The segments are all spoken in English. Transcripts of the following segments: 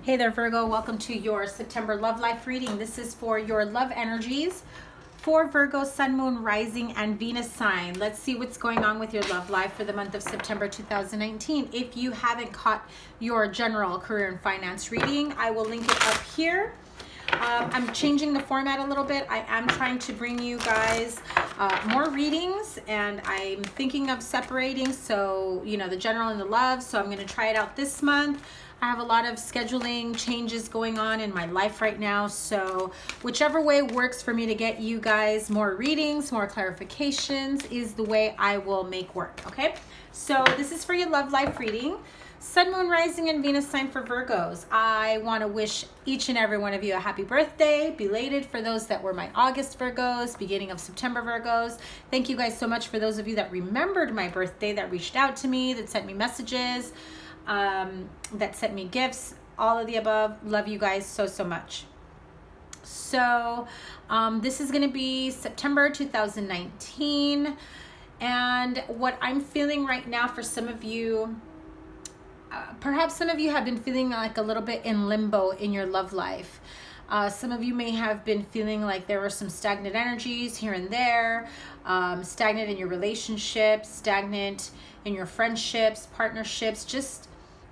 Hey there, Virgo. Welcome to your September love life reading. This is for your love energies for Virgo, Sun, Moon, Rising, and Venus sign. Let's see what's going on with your love life for the month of September 2019. If you haven't caught your general career and finance reading, I will link it up here. I'm changing the format a little bit. I am trying to bring you guys more readings, and I'm thinking of separating, so, you know, the general and the love. So I'm going to try it out this month. I have a lot of scheduling changes going on in my life right now, so whichever way works for me to get you guys more readings, more clarifications is the way I will make work, okay? So this is for your love life reading. Sun, Moon, Rising, and Venus sign for Virgos. I want to wish each and every one of you a happy birthday, belated for those that were my August Virgos, beginning of September Virgos. Thank you guys so much for those of you that remembered my birthday, that reached out to me, that sent me messages, that sent me gifts, all of the above. Love you guys so, so much. So this is going to be September 2019. And what I'm feeling right now for some of you, perhaps some of you have been feeling like a little bit in limbo in your love life. Some of you may have been feeling like there were some stagnant energies here and there, stagnant in your relationships, stagnant in your friendships, partnerships. Just,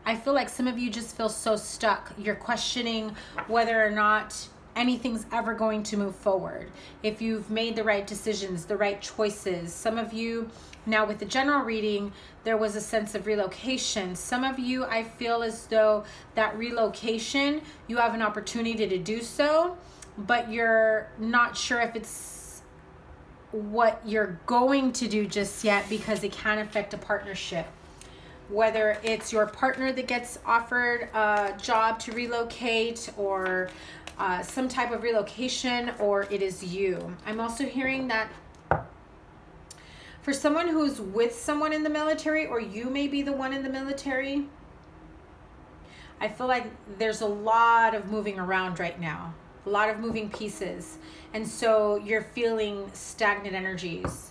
I feel like some of you just feel so stuck. You're questioning whether or not anything's ever going to move forward, if you've made the right decisions, the right choices. Some of you, now with the general reading, there was a sense of relocation. Some of you, I feel as though that relocation, you have an opportunity to do so, but you're not sure if it's what you're going to do just yet, because it can affect a partnership. Whether it's your partner that gets offered a job to relocate, or some type of relocation, or it is you. I'm also hearing that for someone who's with someone in the military, or you may be the one in the military, I feel like there's a lot of moving around right now, a lot of moving pieces. And so you're feeling stagnant energies.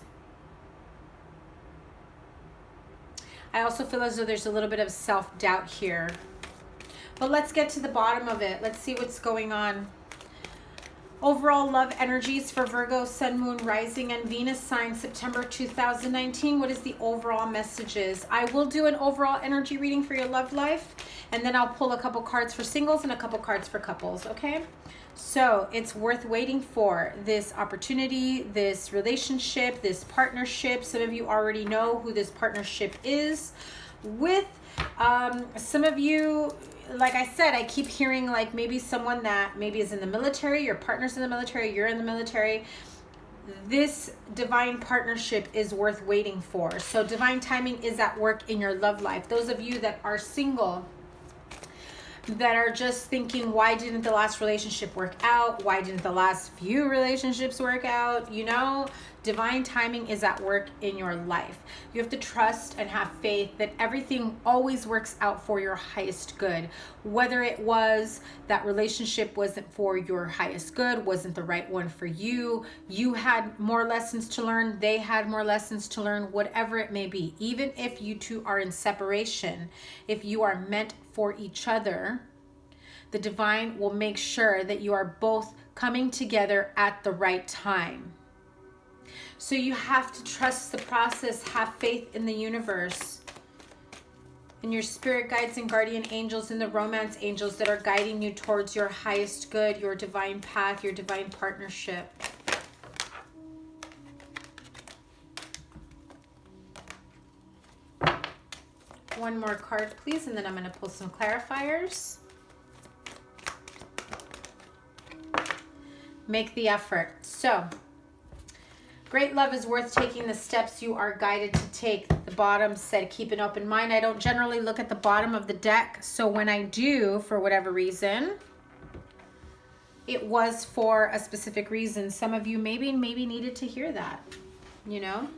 I also feel as though there's a little bit of self-doubt here. But let's get to the bottom of it. Let's see what's going on. Overall love energies for Virgo, Sun, Moon, Rising, and Venus sign, September 2019. What is the overall messages? I will do an overall energy reading for your love life, and then I'll pull a couple cards for singles and a couple cards for couples, okay? So it's worth waiting for, this opportunity, this relationship, this partnership. Some of you already know who this partnership is with. Some of you, like I said, I keep hearing like maybe someone that maybe is in the military, your partner's in the military, you're in the military. This divine partnership is worth waiting for. So divine timing is at work in your love life. Those of you that are single, that are just thinking, why didn't the last relationship work out? Why didn't the last few relationships work out? You know, divine timing is at work in your life. You have to trust and have faith that everything always works out for your highest good. Whether it was that relationship wasn't for your highest good, wasn't the right one for you, you had more lessons to learn, they had more lessons to learn, whatever it may be. Even if you two are in separation, if you are meant for each other, the divine will make sure that you are both coming together at the right time. So you have to trust the process, have faith in the universe, in your spirit guides and guardian angels, and the romance angels that are guiding you towards your highest good, your divine path, your divine partnership. One more card, please, and then I'm going to pull some clarifiers. Make the effort. So, great love is worth taking the steps you are guided to take. The bottom said, keep an open mind. I don't generally look at the bottom of the deck, so when I do, for whatever reason, it was for a specific reason. Some of you maybe needed to hear that, you know?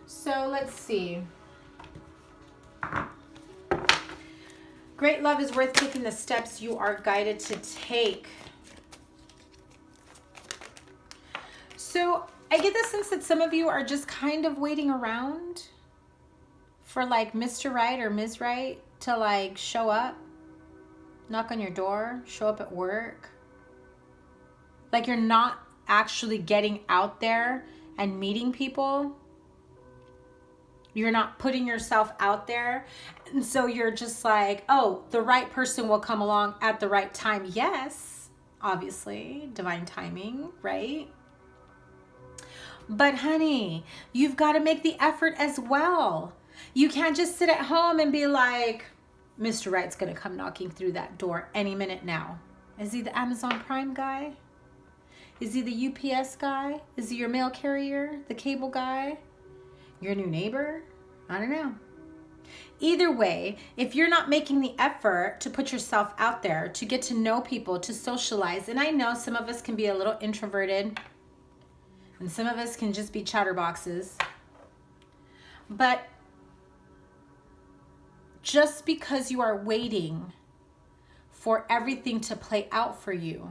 So let's see. Great love is worth taking the steps you are guided to take. So I get the sense that some of you are just kind of waiting around for like Mr. Right or Ms. Right to like show up. knock on your door, show up at work. Like you're not actually getting out there and meeting people. You're not putting yourself out there. And so you're just like, oh, the right person will come along at the right time. Yes, obviously, divine timing, right? But honey, you've got to make the effort as well. You can't just sit at home and be like, Mr. Right's going to come knocking through that door any minute now. Is he the Amazon Prime guy? Is he the UPS guy? Is he your mail carrier? The cable guy? Your new neighbor? I don't know. Either way, if you're not making the effort to put yourself out there, to get to know people, to socialize, and I know some of us can be a little introverted, and some of us can just be chatterboxes, but just because you are waiting for everything to play out for you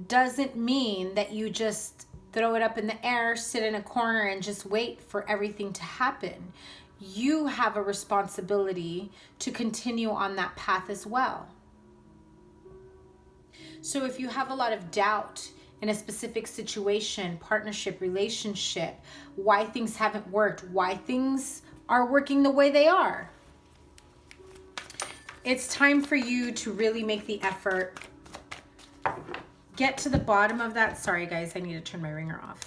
doesn't mean that you just throw it up in the air, sit in a corner, and just wait for everything to happen. You have a responsibility to continue on that path as well. So if you have a lot of doubt in a specific situation, partnership, relationship, why things haven't worked, why things are working the way they are, it's time for you to really make the effort. Get to the bottom of that. Sorry guys, I need to turn my ringer off.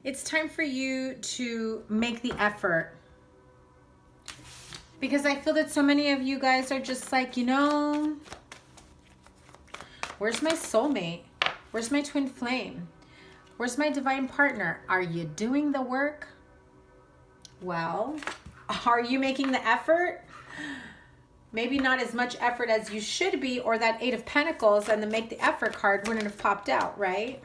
It's time for you to make the effort. Because I feel that so many of you guys are just like, you know, where's my soulmate? Where's my twin flame? Where's my divine partner? Are you doing the work? Well, are you making the effort? Maybe not as much effort as you should be, or that 8 of Pentacles and the make the effort card wouldn't have popped out, right?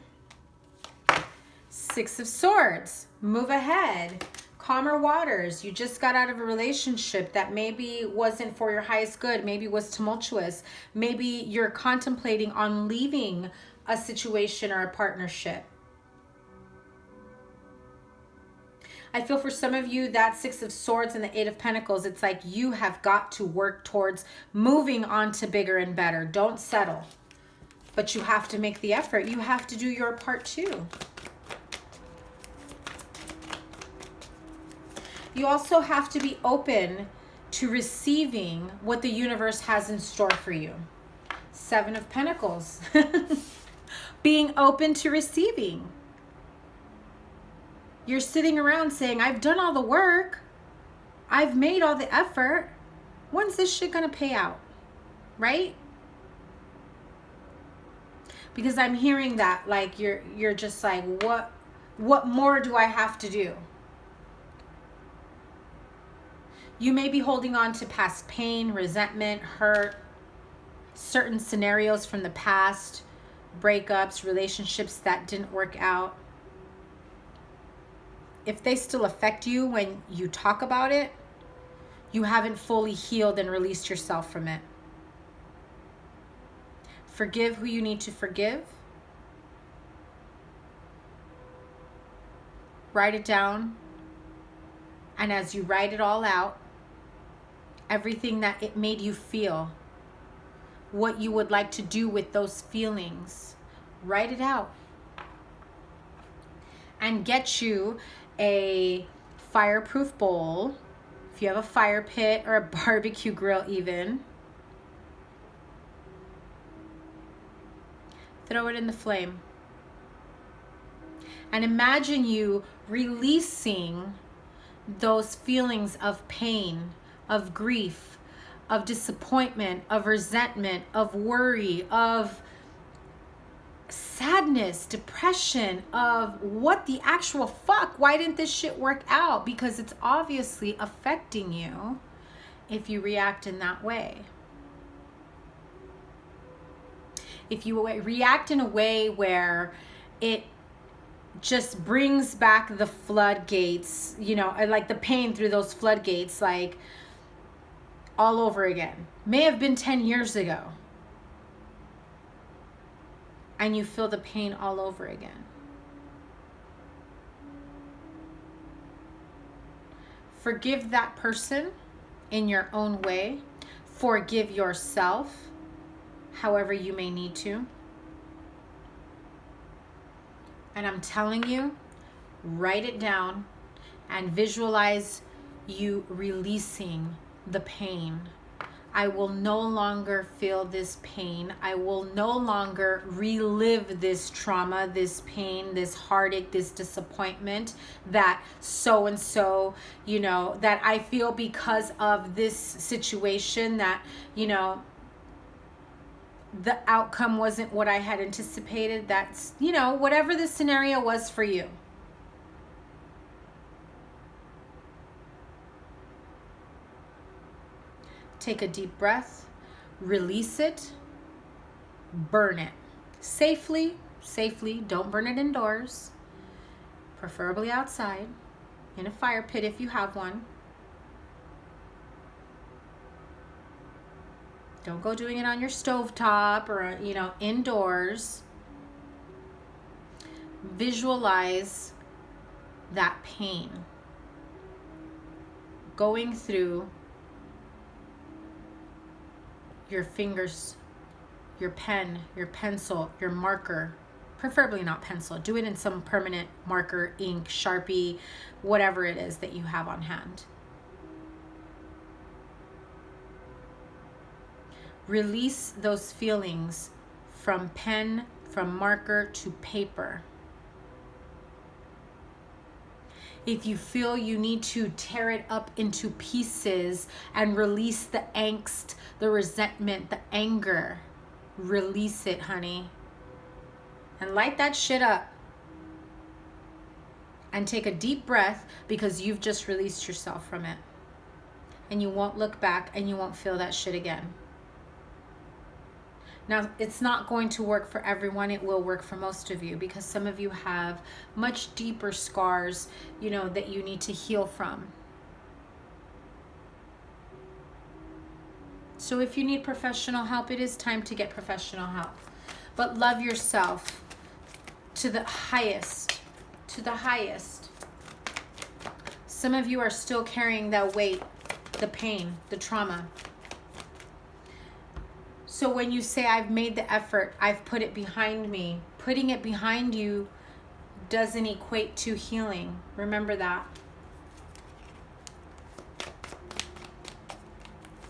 6 of Swords, move ahead, calmer waters. You just got out of a relationship that maybe wasn't for your highest good, maybe was tumultuous. Maybe you're contemplating on leaving a situation or a partnership. I feel for some of you, that 6 of Swords and the 8 of Pentacles, it's like you have got to work towards moving on to bigger and better. Don't settle. But you have to make the effort. You have to do your part too. You also have to be open to receiving what the universe has in store for you. 7 of Pentacles. Being open to receiving. You're sitting around saying, I've done all the work. I've made all the effort. When's this shit gonna pay out? Right? Because I'm hearing that, like you're just like, what more do I have to do? You may be holding on to past pain, resentment, hurt, certain scenarios from the past, breakups, relationships that didn't work out. If they still affect you when you talk about it, you haven't fully healed and released yourself from it. Forgive who you need to forgive. Write it down. And as you write it all out, everything that it made you feel, what you would like to do with those feelings, write it out. And get you a fireproof bowl, if you have a fire pit or a barbecue grill even. Throw it in the flame. And imagine you releasing those feelings of pain, of grief, of disappointment, of resentment, of worry, of sadness, depression, of what the actual fuck, why didn't this shit work out? Because it's obviously affecting you if you react in that way. If you react in a way where it just brings back the floodgates, you know, like the pain through those floodgates, like all over again. May have been 10 years ago. And you feel the pain all over again. Forgive that person in your own way. Forgive yourself however you may need to. And I'm telling you, write it down and visualize you releasing the pain. I will no longer feel this pain. I will no longer relive this trauma, this pain, this heartache, this disappointment that so-and-so, that I feel because of this situation that, the outcome wasn't what I had anticipated. That's, whatever the scenario was for you. Take a deep breath, release it, burn it. Safely, don't burn it indoors, preferably outside, in a fire pit if you have one. Don't go doing it on your stovetop or, indoors. Visualize that pain going through your fingers, your pen, your pencil, your marker. Preferably not pencil. Do it in some permanent marker, ink, Sharpie, whatever it is that you have on hand. Release those feelings from pen, from marker to paper. If you feel you need to tear it up into pieces and release the angst, the resentment, the anger, release it, honey. And light that shit up. And take a deep breath, because you've just released yourself from it. And you won't look back and you won't feel that shit again. Now, it's not going to work for everyone. It will work for most of you, because some of you have much deeper scars, that you need to heal from. So if you need professional help, it is time to get professional help. But love yourself to the highest, Some of you are still carrying that weight, the pain, the trauma. So when you say, I've made the effort, I've put it behind me, putting it behind you doesn't equate to healing. Remember that.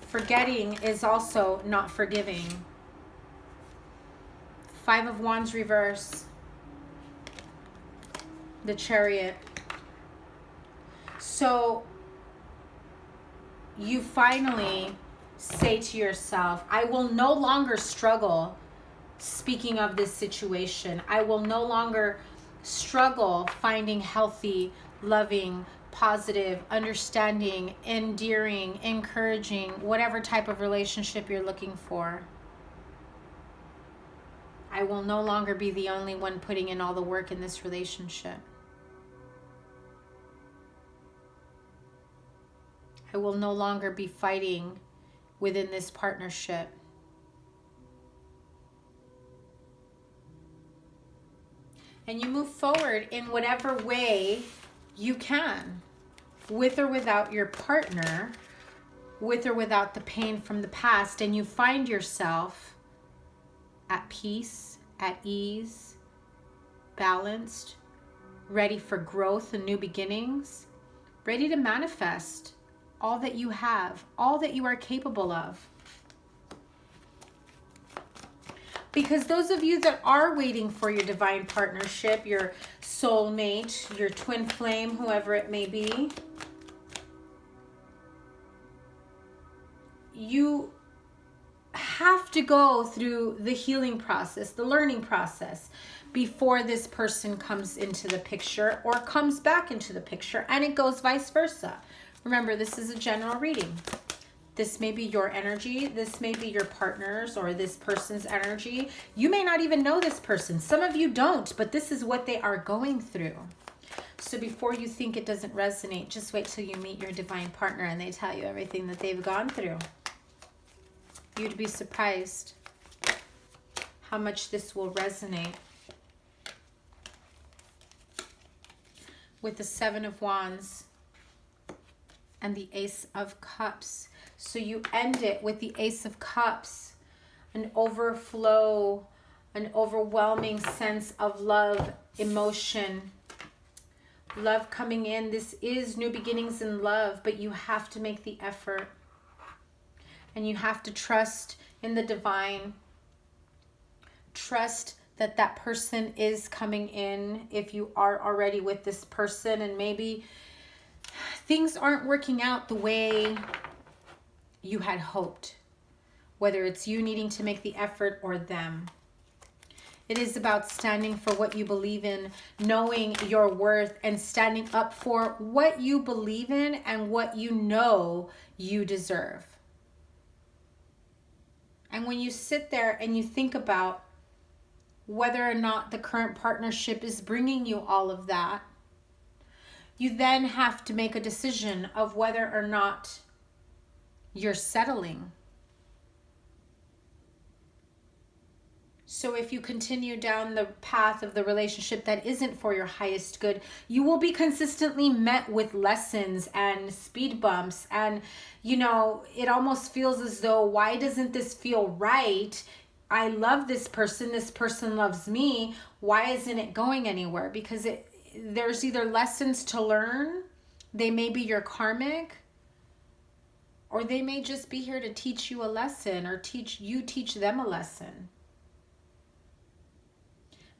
Forgetting is also not forgiving. 5 of Wands reverse. The Chariot. So you finally say to yourself, I will no longer struggle. Speaking of this situation, I will no longer struggle finding healthy, loving, positive, understanding, endearing, encouraging, whatever type of relationship you're looking for. I will no longer be the only one putting in all the work in this relationship. I will no longer be fighting within this partnership. And you move forward in whatever way you can, with or without your partner, with or without the pain from the past, and you find yourself at peace, at ease, balanced, ready for growth and new beginnings, ready to manifest all that you have, all that you are capable of. Because those of you that are waiting for your divine partnership, your soulmate, your twin flame, whoever it may be, you have to go through the healing process, the learning process, before this person comes into the picture or comes back into the picture, and it goes vice versa. Remember, this is a general reading. This may be your energy. This may be your partner's or this person's energy. You may not even know this person. Some of you don't, but this is what they are going through. So before you think it doesn't resonate, just wait till you meet your divine partner and they tell you everything that they've gone through. You'd be surprised how much this will resonate. With the 7 of Wands and the Ace of Cups. So you end it with the Ace of Cups, an overflow, an overwhelming sense of love, emotion, love coming in. This is new beginnings in love, but you have to make the effort. And you have to trust in the divine. Trust that that person is coming in if you are already with this person, and maybe things aren't working out the way you had hoped, whether it's you needing to make the effort or them. It is about standing for what you believe in, knowing your worth, and standing up for what you believe in and what you know you deserve. And when you sit there and you think about whether or not the current partnership is bringing you all of that, you then have to make a decision of whether or not you're settling. So if you continue down the path of the relationship that isn't for your highest good, you will be consistently met with lessons and speed bumps. And, you know, it almost feels as though, why doesn't this feel right? I love this person loves me. Why isn't it going anywhere? Because there's either lessons to learn, they may be your karmic, or they may just be here to teach you a lesson, or teach them a lesson.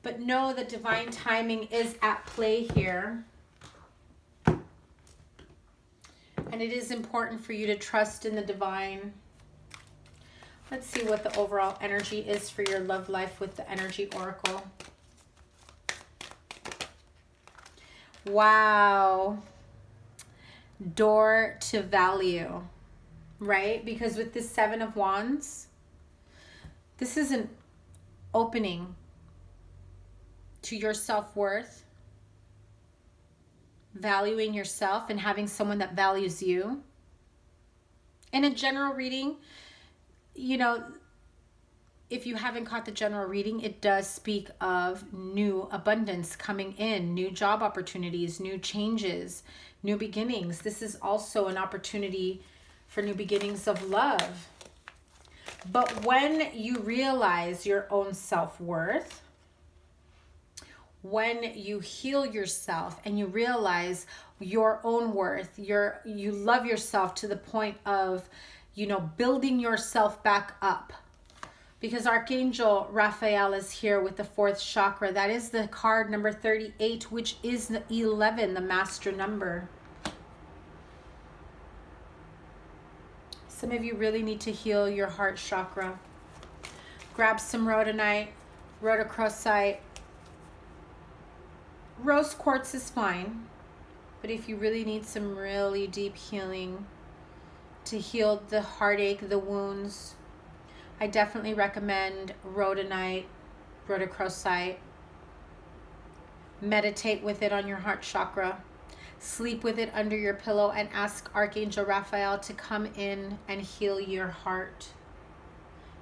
But know that divine timing is at play here. And it is important for you to trust in the divine. Let's see what the overall energy is for your love life with the Energy Oracle. Wow. Door to value, right? Because with this Seven of Wands, this is an opening to your self-worth, valuing yourself and having someone that values you. In a general reading, you know, if you haven't caught the general reading, it does speak of new abundance coming in, new job opportunities, new changes, new beginnings. This is also an opportunity for new beginnings of love. But when you realize your own self-worth, when you heal yourself and you realize your own worth, you love yourself to the point of, you know, building yourself back up. Because Archangel Raphael is here with the 4th chakra. That is the card number 38, which is the 11, the master number. Some of you really need to heal your heart chakra. Grab some rhodonite, rhodochrosite. Rose quartz is fine, but if you really need some really deep healing to heal the heartache, the wounds, I definitely recommend rhodonite, rhodochrosite. Meditate with it on your heart chakra. Sleep with it under your pillow and ask Archangel Raphael to come in and heal your heart.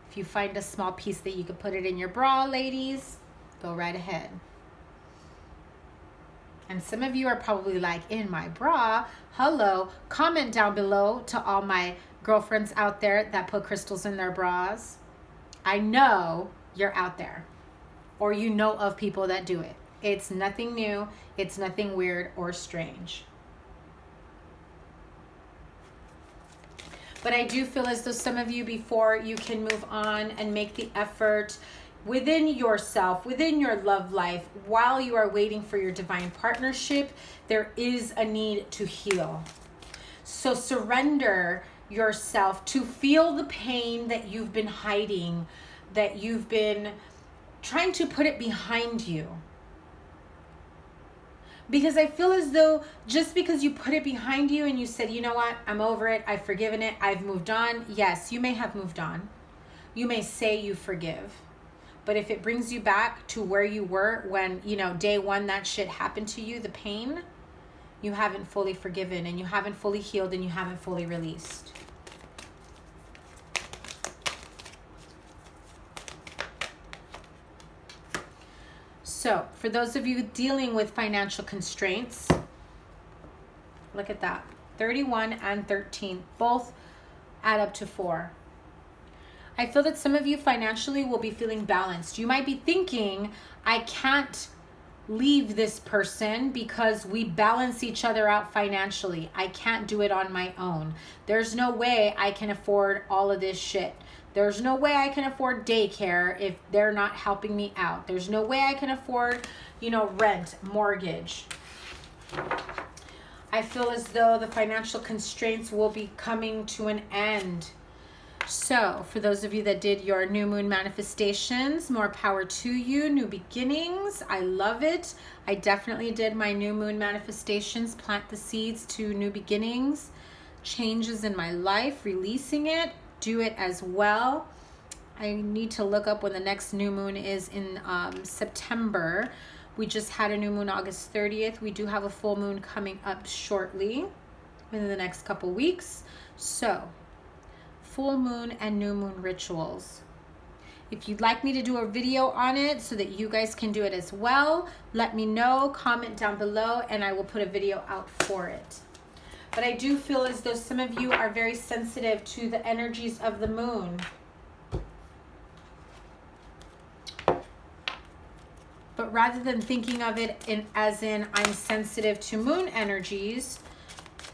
If you find a small piece that you could put it in your bra, ladies, go right ahead. And some of you are probably like, in my bra? Hello. Comment down below to all my girlfriends out there that put crystals in their bras. I know you're out there, or you know of people that do it. It's nothing new. It's nothing weird or strange. But I do feel as though some of you, before you can move on and make the effort within yourself, within your love life, while you are waiting for your divine partnership, there is a need to heal. So surrender yourself to feel the pain that you've been hiding, that you've been trying to put it behind you. Because I feel as though just because you put it behind you and you said, you know what, I'm over it, I've forgiven it, I've moved on. Yes, you may have moved on. You may say you forgive. But if it brings you back to where you were when, you know, day one that shit happened to you, the pain, you haven't fully forgiven and you haven't fully healed and you haven't fully released. So for those of you dealing with financial constraints, look at that. 31 and 13, both add up to 4. I feel that some of you financially will be feeling balanced. You might be thinking, I can't leave this person because we balance each other out financially. I can't do it on my own. There's no way I can afford all of this shit. There's no way I can afford daycare if they're not helping me out. There's no way I can afford, rent, mortgage. I feel as though the financial constraints will be coming to an end. So for those of you that did your new moon manifestations, more power to you. New beginnings. I love it. I definitely did my new moon manifestations. Plant the seeds to new beginnings, changes in my life, releasing it. Do it as well. I need to look up when the next new moon is in September. We just had a new moon August 30th. We do have a full moon coming up shortly within the next couple weeks. So full moon and new moon rituals. If you'd like me to do a video on it so that you guys can do it as well, let me know, comment down below, and I will put a video out for it. But I do feel as though some of you are very sensitive to the energies of the moon. But rather than thinking of it as in I'm sensitive to moon energies,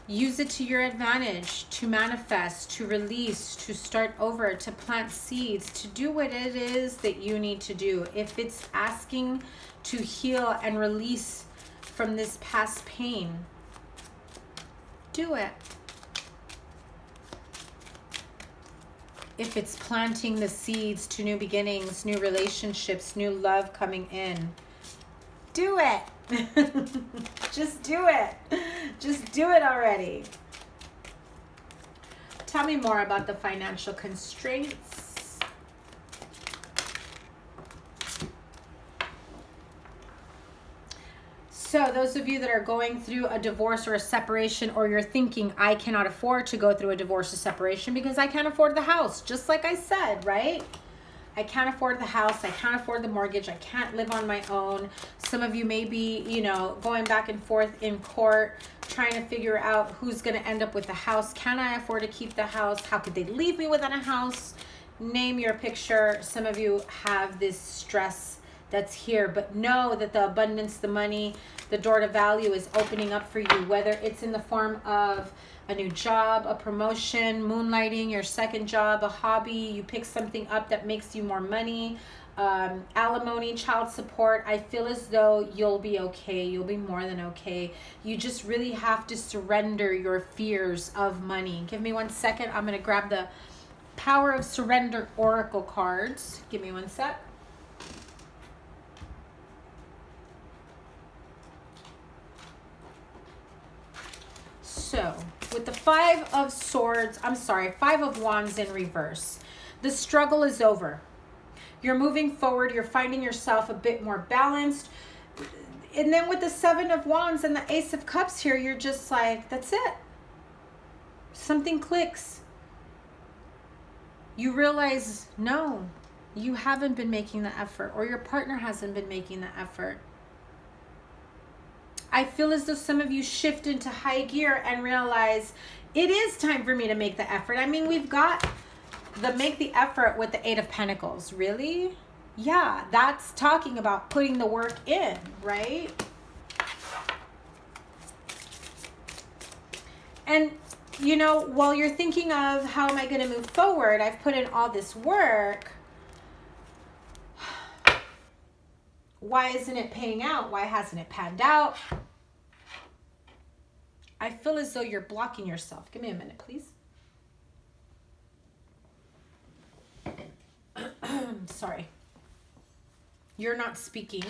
use it to your advantage, to manifest, to release, to start over, to plant seeds, to do what it is that you need to do. If it's asking to heal and release from this past pain, do it. If it's planting the seeds to new beginnings, new relationships, new love coming in, do it. Just do it. Just do it already. Tell me more about the financial constraints. So those of you that are going through a divorce or a separation, or you're thinking, I cannot afford to go through a divorce or separation because I can't afford the house. Just like I said, right? I can't afford the house. I can't afford the mortgage. I can't live on my own. Some of you may be, going back and forth in court, trying to figure out who's going to end up with the house. Can I afford to keep the house? How could they leave me without a house? Name your picture. Some of you have this stress that's here, but know that the abundance, the money, the door to value is opening up for you, whether it's in the form of a new job, a promotion, moonlighting, your second job, a hobby, you pick something up that makes you more money, alimony, child support. I feel as though you'll be okay. You'll be more than okay. You just really have to surrender your fears of money. Give me 1 second. I'm going to grab the Power of Surrender Oracle cards. Give me 1 sec. So, with the Five of Wands in reverse, the struggle is over. You're moving forward. You're finding yourself a bit more balanced. And then with the Seven of Wands and the Ace of Cups here, you're just like, that's it. Something clicks. You realize, no, you haven't been making the effort, or your partner hasn't been making the effort. I feel as though some of you shift into high gear and realize it is time for me to make the effort. I mean, we've got the make the effort with the Eight of Pentacles. Really? Yeah, that's talking about putting the work in, right? And, while you're thinking of how am I going to move forward, I've put in all this work. Why isn't it paying out? Why hasn't it panned out? I feel as though you're blocking yourself. Give me a minute, please. Sorry. You're not speaking.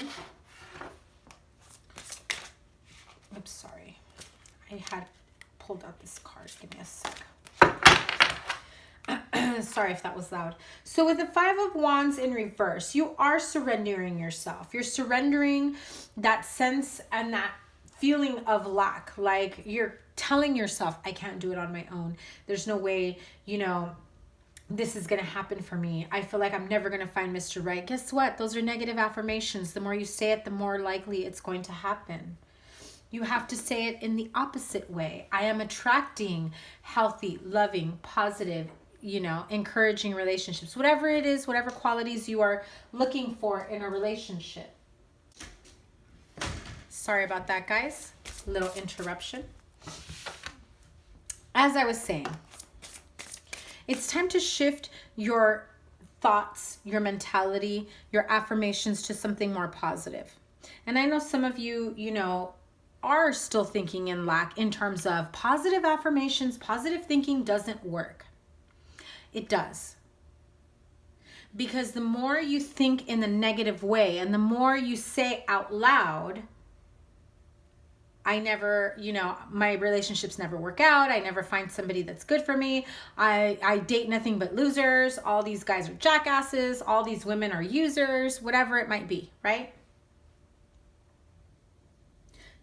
Oops, sorry. I had pulled out this card. Give me a sec. Sorry if that was loud. So with the Five of Wands in reverse, you are surrendering yourself. You're surrendering that sense and that feeling of lack. Like you're telling yourself, I can't do it on my own. There's no way, this is going to happen for me. I feel like I'm never going to find Mr. Right. Guess what? Those are negative affirmations. The more you say it, the more likely it's going to happen. You have to say it in the opposite way. I am attracting healthy, loving, positive, encouraging relationships. Whatever it is, whatever qualities you are looking for in a relationship. Sorry about that, guys. Little interruption. As I was saying, it's time to shift your thoughts, your mentality, your affirmations to something more positive. And I know some of you, are still thinking in lack in terms of positive affirmations. Positive thinking doesn't work. It does. Because the more you think in the negative way and the more you say out loud, my relationships never work out. I never find somebody that's good for me. I date nothing but losers. All these guys are jackasses. All these women are users, whatever it might be, right?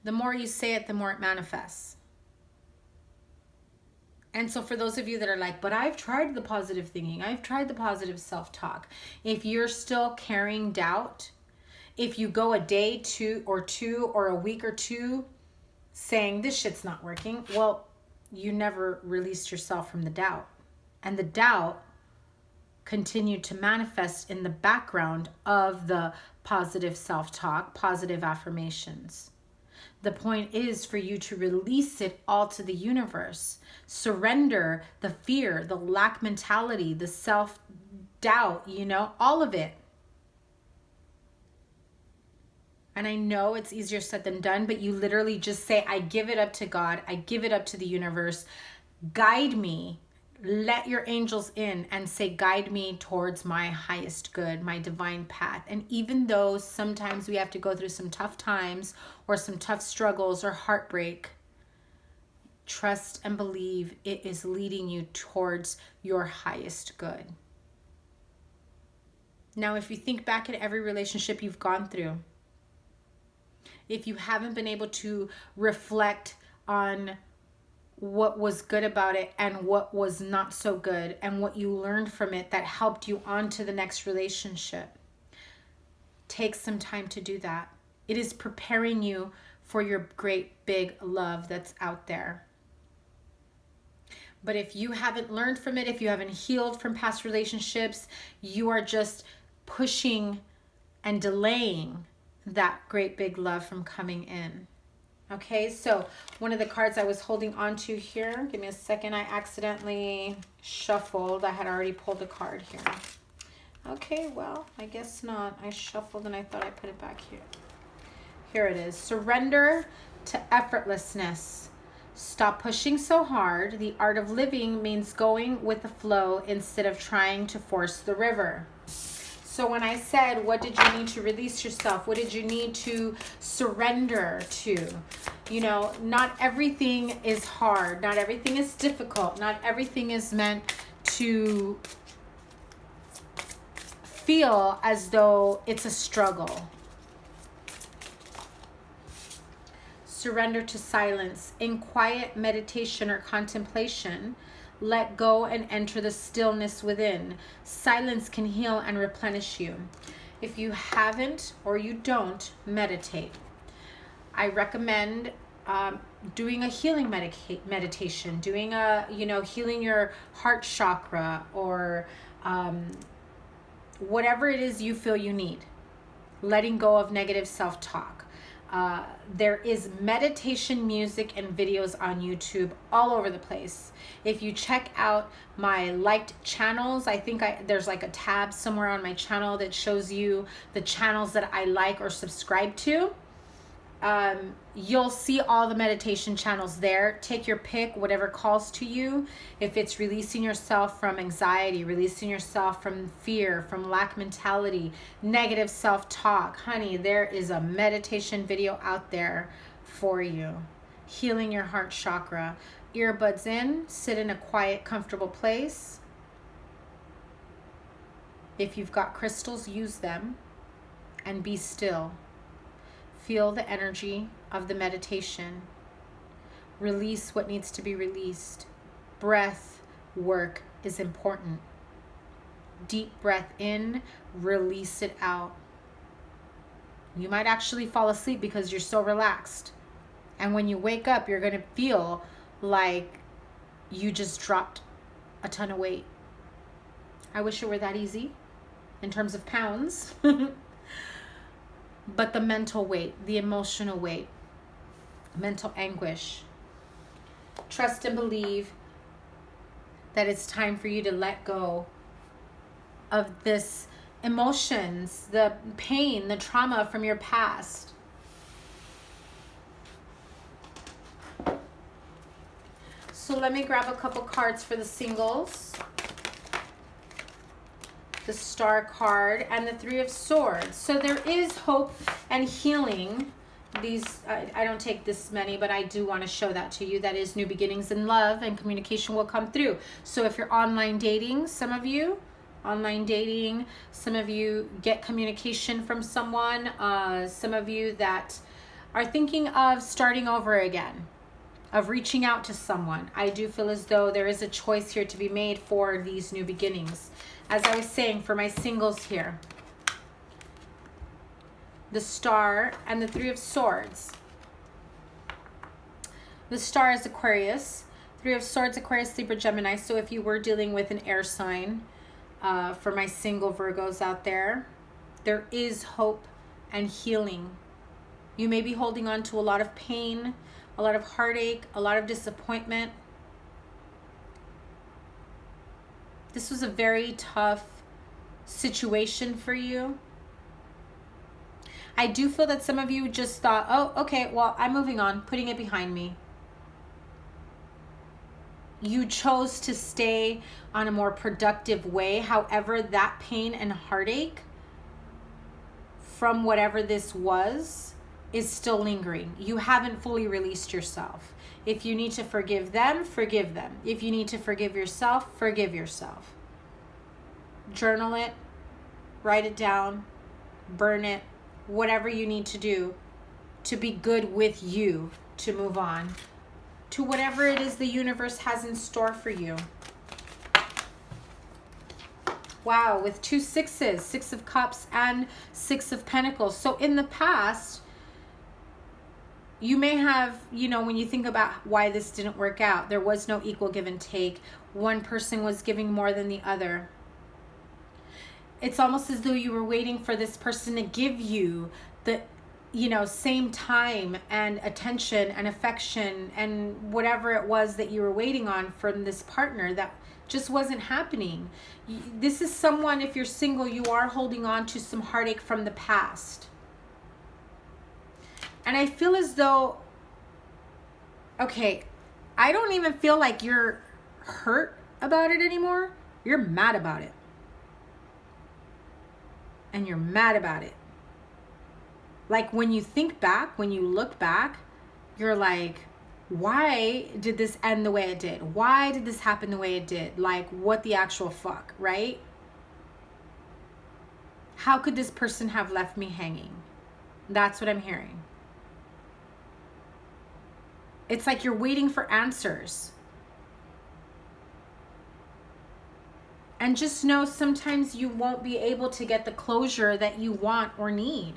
The more you say it, the more it manifests. And so for those of you that are like, but I've tried the positive thinking, I've tried the positive self-talk. If you're still carrying doubt, if you go a day, two, or a week or two saying this shit's not working, well, you never released yourself from the doubt. And the doubt continued to manifest in the background of the positive self-talk, positive affirmations. The point is for you to release it all to the universe. Surrender the fear, the lack mentality, the self-doubt, all of it. And I know it's easier said than done, but you literally just say, I give it up to God. I give it up to the universe. Guide me. Let your angels in and say, guide me towards my highest good, my divine path. And even though sometimes we have to go through some tough times or some tough struggles or heartbreak, trust and believe it is leading you towards your highest good. Now, if you think back at every relationship you've gone through, if you haven't been able to reflect on what was good about it and what was not so good and what you learned from it that helped you on to the next relationship, take some time to do that. It is preparing you for your great big love that's out there. But if you haven't learned from it, if you haven't healed from past relationships, you are just pushing and delaying that great big love from coming in. Okay, so one of the cards I was holding on to here, give me a second, I accidentally shuffled. I had already pulled a card here. Okay, well, I guess not. I shuffled and I thought I put it back here. Here it is. Surrender to effortlessness. Stop pushing so hard. The art of living means going with the flow instead of trying to force the river. So when I said, what did you need to release yourself? What did you need to surrender to? Not everything is hard. Not everything is difficult. Not everything is meant to feel as though it's a struggle. Surrender to silence. In quiet meditation or contemplation, let go and enter the stillness within. Silence can heal and replenish you. If you haven't or you don't meditate, I recommend doing a healing meditation, doing healing your heart chakra or whatever it is you feel you need. Letting go of negative self-talk. There is meditation music and videos on YouTube all over the place. If you check out my liked channels, I think there's like a tab somewhere on my channel that shows you the channels that I like or subscribe to. You'll see all the meditation channels there. Take your pick, whatever calls to you. If it's releasing yourself from anxiety, releasing yourself from fear, from lack mentality, negative self-talk, honey, there is a meditation video out there for you. Healing your heart chakra. Earbuds in, sit in a quiet, comfortable place. If you've got crystals, use them and be still. Feel the energy of the meditation. Release what needs to be released. Breath work is important. Deep breath in, release it out. You might actually fall asleep because you're so relaxed And when you wake up, you're going to feel like you just dropped a ton of weight. I wish it were that easy in terms of pounds. But the mental weight, the emotional weight, mental anguish. Trust and believe that it's time for you to let go of this emotions, the pain, the trauma from your past. So let me grab a couple cards for the singles. The Star card and the Three of Swords. So there is hope and healing. These, I don't take this many, but I do want to show that to you. That is new beginnings in love, and communication will come through. So if you're online dating, some of you get communication from someone. Some of you that are thinking of starting over again, of reaching out to someone. I do feel as though there is a choice here to be made for these new beginnings. As I was saying, for my singles here, the Star and the Three of Swords. The Star is Aquarius. Three of Swords, Aquarius, Libra, Gemini. So if you were dealing with an air sign, for my single Virgos out there, there is hope and healing. You may be holding on to a lot of pain, a lot of heartache, a lot of disappointment. This was a very tough situation for you. I do feel that some of you just thought, oh, okay, well, I'm moving on, putting it behind me. You chose to stay on a more productive way. However, that pain and heartache from whatever this was is still lingering. You haven't fully released yourself. If you need to forgive them, forgive them. If you need to forgive yourself, forgive yourself. Journal it, write it down, burn it, whatever you need to do to be good with you, to move on to whatever it is the universe has in store for you. Wow, with 2 sixes, 6 of Cups and 6 of Pentacles. So in the past, you may have, when you think about why this didn't work out, there was no equal give and take. One person was giving more than the other. It's almost as though you were waiting for this person to give you the, same time and attention and affection and whatever it was that you were waiting on from this partner that just wasn't happening. This is someone, if you're single, you are holding on to some heartache from the past. And I feel as though, okay, I don't even feel like you're hurt about it anymore. You're mad about it. And you're mad about it. Like when you think back, when you look back, you're like, why did this end the way it did? Why did this happen the way it did? Like, what the actual fuck, right? How could this person have left me hanging? That's what I'm hearing. It's like you're waiting for answers. And just know sometimes you won't be able to get the closure that you want or need.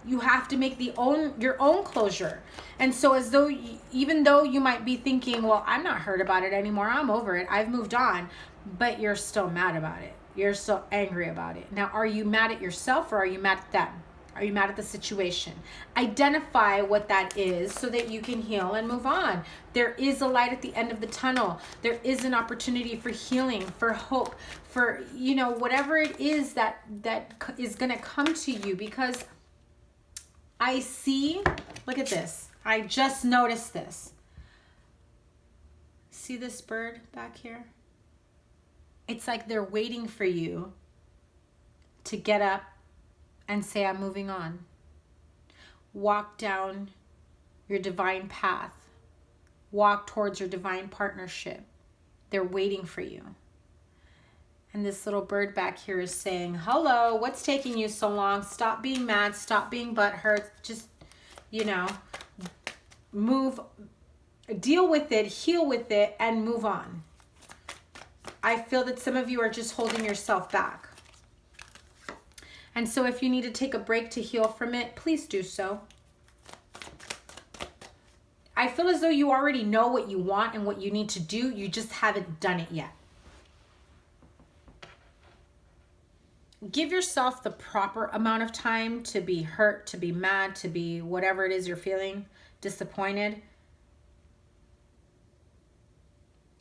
You have to make your own closure. And so as though, even though you might be thinking, well, I'm not hurt about it anymore. I'm over it. I've moved on. But you're still mad about it. You're still angry about it. Now, are you mad at yourself or are you mad at them? Are you mad at the situation? Identify what that is so that you can heal and move on. There is a light at the end of the tunnel. There is an opportunity for healing, for hope, for, whatever it is that is going to come to you. Because I see, look at this. I just noticed this. See this bird back here? It's like they're waiting for you to get up and say, I'm moving on. Walk down your divine path. Walk towards your divine partnership. They're waiting for you. And this little bird back here is saying, hello, what's taking you so long? Stop being mad. Stop being butthurt. Just, move, deal with it, heal with it, and move on. I feel that some of you are just holding yourself back. And so if you need to take a break to heal from it, please do so. I feel as though you already know what you want and what you need to do. You just haven't done it yet. Give yourself the proper amount of time to be hurt, to be mad, to be whatever it is you're feeling, disappointed.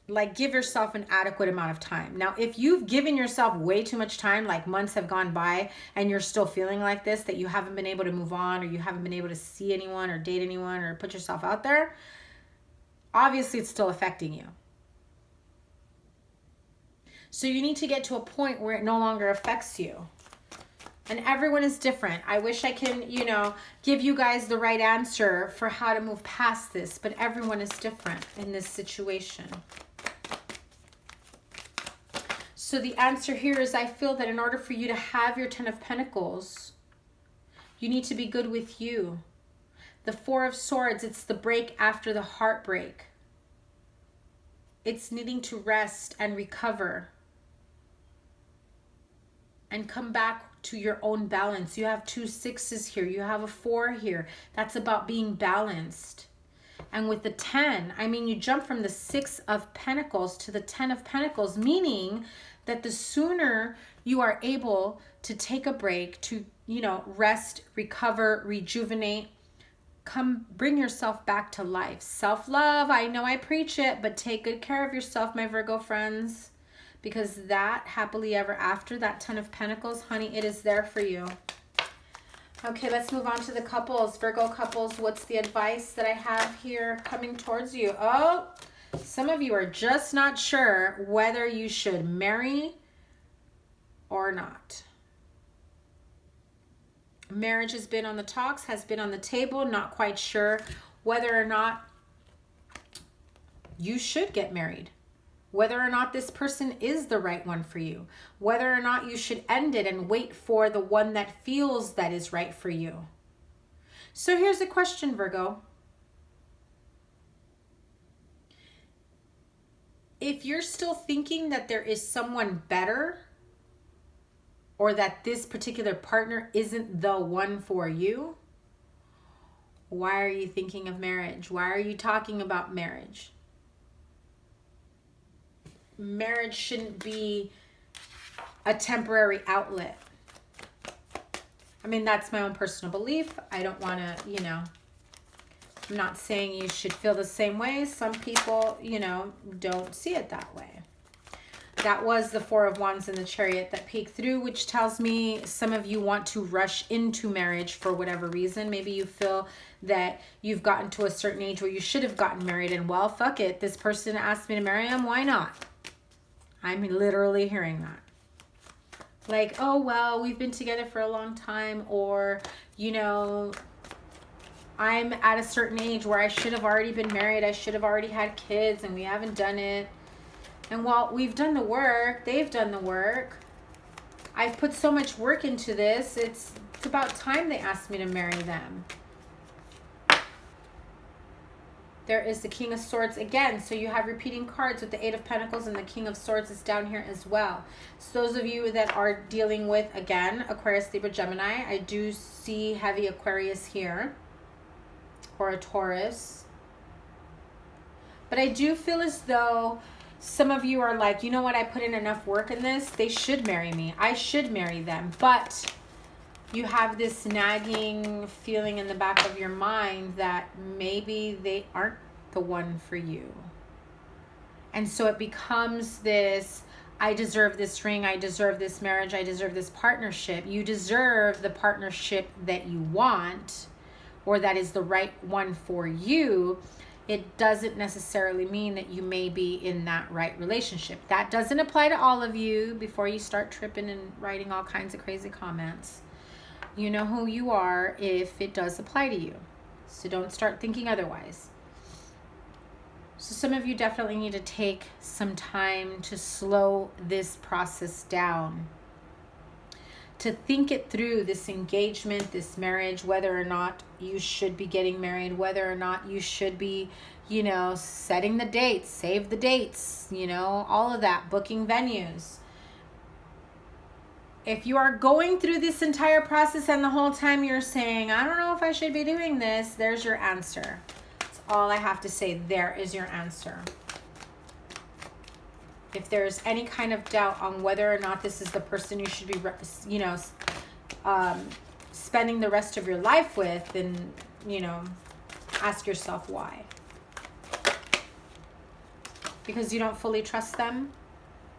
Like, give yourself an adequate amount of time. Now, if you've given yourself way too much time, like months have gone by and you're still feeling like this, that you haven't been able to move on, or you haven't been able to see anyone or date anyone or put yourself out there, obviously it's still affecting you. So you need to get to a point where it no longer affects you. And everyone is different. I wish I can, give you guys the right answer for how to move past this, but everyone is different in this situation. So the answer here is, I feel that in order for you to have your 10 of Pentacles, you need to be good with you. The 4 of Swords, it's the break after the heartbreak. It's needing to rest and recover and come back to your own balance. You have 2 6s here. You have a 4 here. That's about being balanced. And with the 10, I mean, you jump from the 6 of Pentacles to the 10 of Pentacles, meaning that the sooner you are able to take a break, to, rest, recover, rejuvenate, bring yourself back to life. Self-love, I know I preach it, but take good care of yourself, my Virgo friends. Because that happily ever after, that 10 of Pentacles, honey, it is there for you. Okay, let's move on to the couples. Virgo couples, what's the advice that I have here coming towards you? Oh, some of you are just not sure whether you should marry or not. Marriage has been on the talks, has been on the table, not quite sure whether or not you should get married. Whether or not this person is the right one for you, whether or not you should end it and wait for the one that feels that is right for you. So here's a question, Virgo. If you're still thinking that there is someone better, or that this particular partner isn't the one for you, why are you thinking of marriage? Why are you talking about marriage? Marriage shouldn't be a temporary outlet. I mean, that's my own personal belief. I don't want to, I'm not saying you should feel the same way. Some people, don't see it that way. That was the 4 of Wands in the Chariot that peeked through, which tells me some of you want to rush into marriage for whatever reason. Maybe you feel that you've gotten to a certain age where you should have gotten married, and well, fuck it. This person asked me to marry him. Why not? I'm literally hearing that. Like, oh, well, we've been together for a long time, or, I'm at a certain age where I should have already been married. I should have already had kids, and we haven't done it. And while we've done the work, they've done the work. I've put so much work into this. It's about time they asked me to marry them. There is the King of Swords again. So you have repeating cards with the 8 of Pentacles, and the King of Swords is down here as well. So those of you that are dealing with, again, Aquarius, Libra, Gemini, I do see heavy Aquarius here, or a Taurus. But I do feel as though some of you are like, you know what, I put in enough work in this. They should marry me. I should marry them. But you have this nagging feeling in the back of your mind that maybe they aren't the one for you. And so it becomes this, I deserve this ring, I deserve this marriage, I deserve this partnership. You deserve the partnership that you want, or that is the right one for you. It doesn't necessarily mean that you may be in that right relationship. That doesn't apply to all of you before you start tripping and writing all kinds of crazy comments. You know who you are if it does apply to you. So don't start thinking otherwise. So some of you definitely need to take some time to slow this process down, to think it through, this engagement, this marriage, whether or not you should be getting married, whether or not you should be, setting the dates, save the dates, all of that, booking venues. If you are going through this entire process and the whole time you're saying, I don't know if I should be doing this, there's your answer. It's all I have to say. There is your answer. If there's any kind of doubt on whether or not this is the person you should be, you know, spending the rest of your life with, then, you know, ask yourself why. Because you don't fully trust them?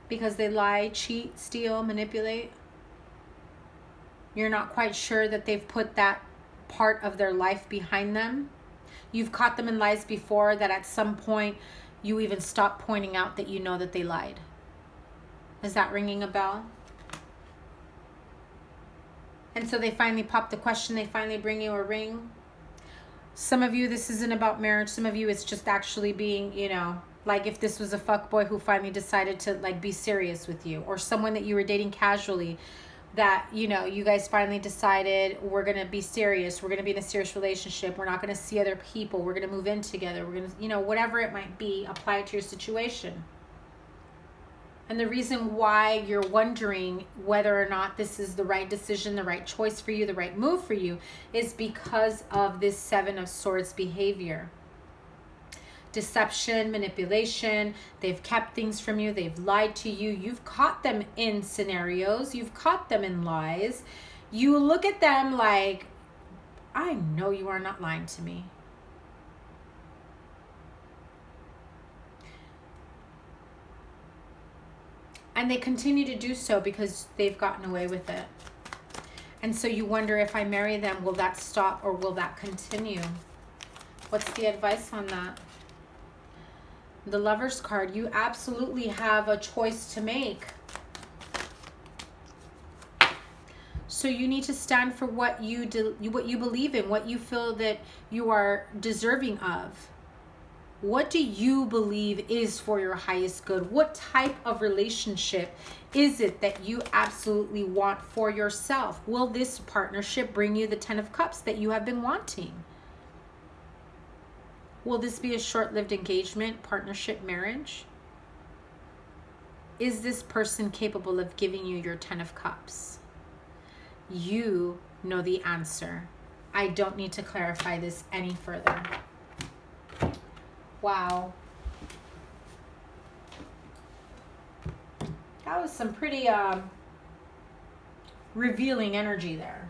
Because they lie, cheat, steal, manipulate? You're not quite sure that they've put that part of their life behind them? You've caught them in lies before that at some point you even stop pointing out that you know that they lied. Is that ringing a bell? And so they finally pop the question, they finally bring you a ring. Some of you, this isn't about marriage. Some of you, it's just actually being, you know, like if this was a fuckboy who finally decided to like be serious with you, or someone that you were dating casually that, you know, you guys finally decided we're going to be serious. We're going to be in a serious relationship. We're not going to see other people. We're going to move in together. We're going to, you know, whatever it might be, apply it to your situation. And the reason why you're wondering whether or not this is the right decision, the right choice for you, the right move for you, is because of this Seven of Swords behavior. Deception, manipulation, they've kept things from you, they've lied to you, you've caught them in scenarios, you've caught them in lies. You look at them like, I know you are not lying to me. And they continue to do so because they've gotten away with it. And so you wonder, if I marry them, will that stop or will that continue? What's the advice on that? The Lover's card, you absolutely have a choice to make. So you need to stand for what you believe in, what you feel that you are deserving of. What do you believe is for your highest good? What type of relationship is it that you absolutely want for yourself? Will this partnership bring you the 10 of Cups that you have been wanting? Will this be a short-lived engagement, partnership, marriage? Is this person capable of giving you your 10 of Cups? You know the answer. I don't need to clarify this any further. Wow. That was some pretty revealing energy there.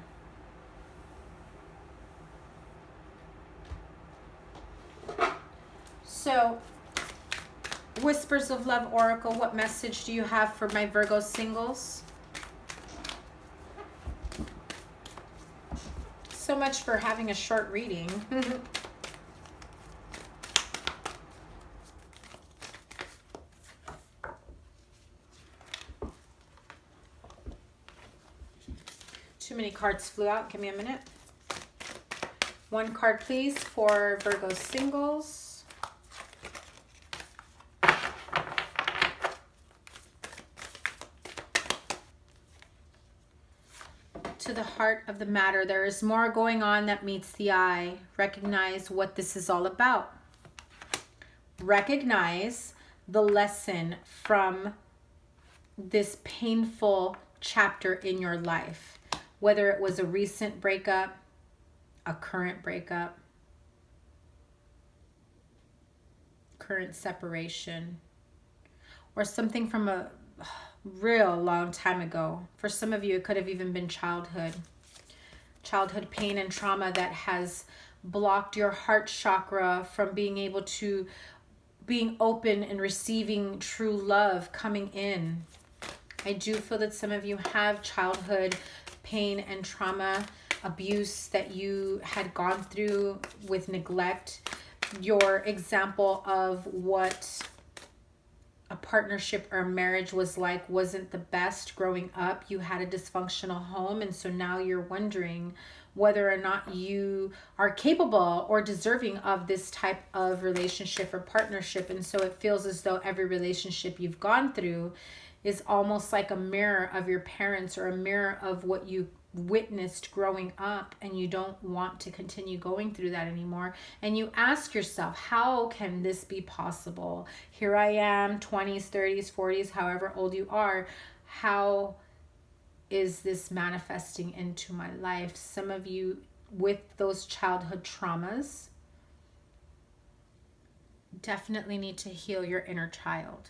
So, Whispers of Love Oracle, what message do you have for my Virgo singles? So much for having a short reading. Too many cards flew out. Give me a minute. One card, please, for Virgo singles. To the heart of the matter, there is more going on that meets the eye. Recognize what this is all about. Recognize the lesson from this painful chapter in your life. Whether it was a recent breakup, a current breakup, current separation, or something from a real long time ago. For some of you, it could have even been childhood pain and trauma that has blocked your heart chakra from being able to being open and receiving true love coming in. I do feel that some of you have childhood pain and trauma, abuse that you had gone through with neglect. Your example of what a partnership or a marriage was like wasn't the best growing up. You had a dysfunctional home, and so now you're wondering whether or not you are capable or deserving of this type of relationship or partnership. And so it feels as though every relationship you've gone through is almost like a mirror of your parents or a mirror of what you witnessed growing up, and you don't want to continue going through that anymore. And you ask yourself, how can this be possible? Here I am, 20s, 30s, 40s, however old you are. How is this manifesting into my life? Some of you with those childhood traumas, definitely need to heal your inner child.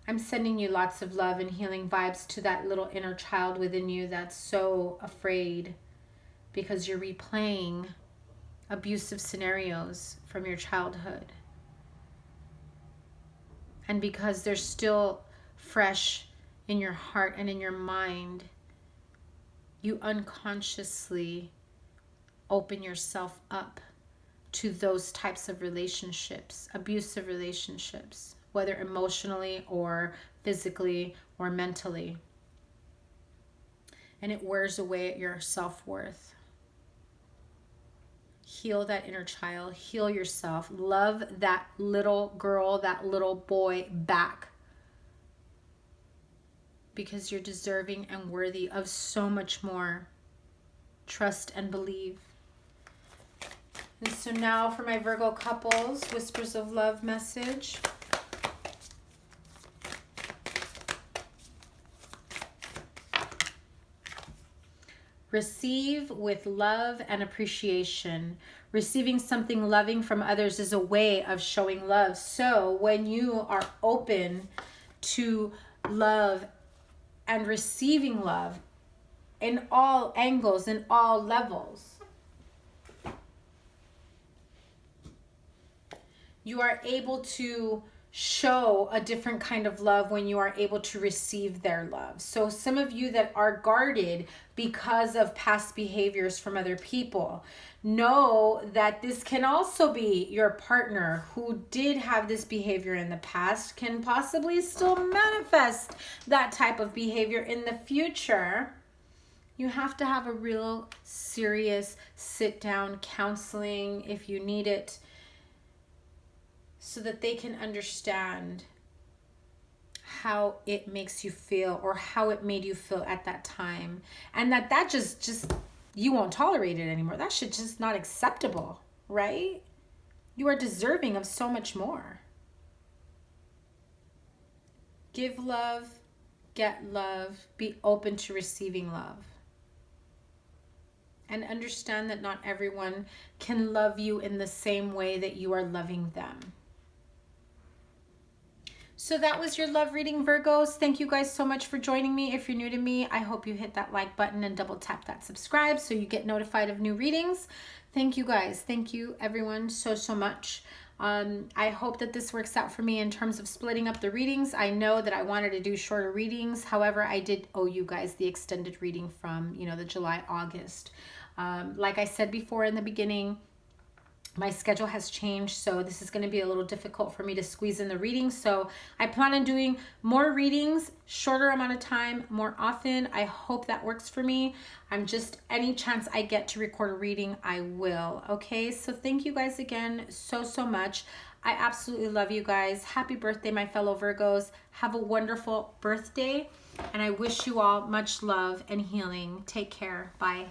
I'm sending you lots of love and healing vibes to that little inner child within you that's so afraid because you're replaying abusive scenarios from your childhood. And because they're still fresh in your heart and in your mind, you unconsciously open yourself up to those types of relationships, abusive relationships, whether emotionally or physically or mentally. And it wears away at your self-worth. Heal that inner child, heal yourself, love that little girl, that little boy back. Because you're deserving and worthy of so much more. Trust and believe. And so now for my Virgo couples, Whispers of Love message. Receive with love and appreciation. Receiving something loving from others is a way of showing love. So when you are open to love and receiving love in all angles, in all levels, you are able to show a different kind of love when you are able to receive their love. So some of you that are guarded because of past behaviors from other people, know that this can also be your partner who did have this behavior in the past, can possibly still manifest that type of behavior in the future. You have to have a real serious sit down counseling if you need it, so that they can understand how it makes you feel or how it made you feel at that time. And that just you won't tolerate it anymore. That shit just not acceptable, right? You are deserving of so much more. Give love, get love, be open to receiving love. And understand that not everyone can love you in the same way that you are loving them. So that was your love reading, Virgos. Thank you guys so much for joining me. If you're new to me, I hope you hit that like button and double tap that subscribe so you get notified of new readings. Thank you guys. Thank you everyone so much. I hope that this works out for me in terms of splitting up the readings. I know that I wanted to do shorter readings. However, I did owe you guys the extended reading from, the July, August. Like I said before in the beginning, my schedule has changed, so this is going to be a little difficult for me to squeeze in the readings. So I plan on doing more readings, shorter amount of time, more often. I hope that works for me. Any chance I get to record a reading, I will. Okay, so thank you guys again so much. I absolutely love you guys. Happy birthday, my fellow Virgos. Have a wonderful birthday, and I wish you all much love and healing. Take care. Bye.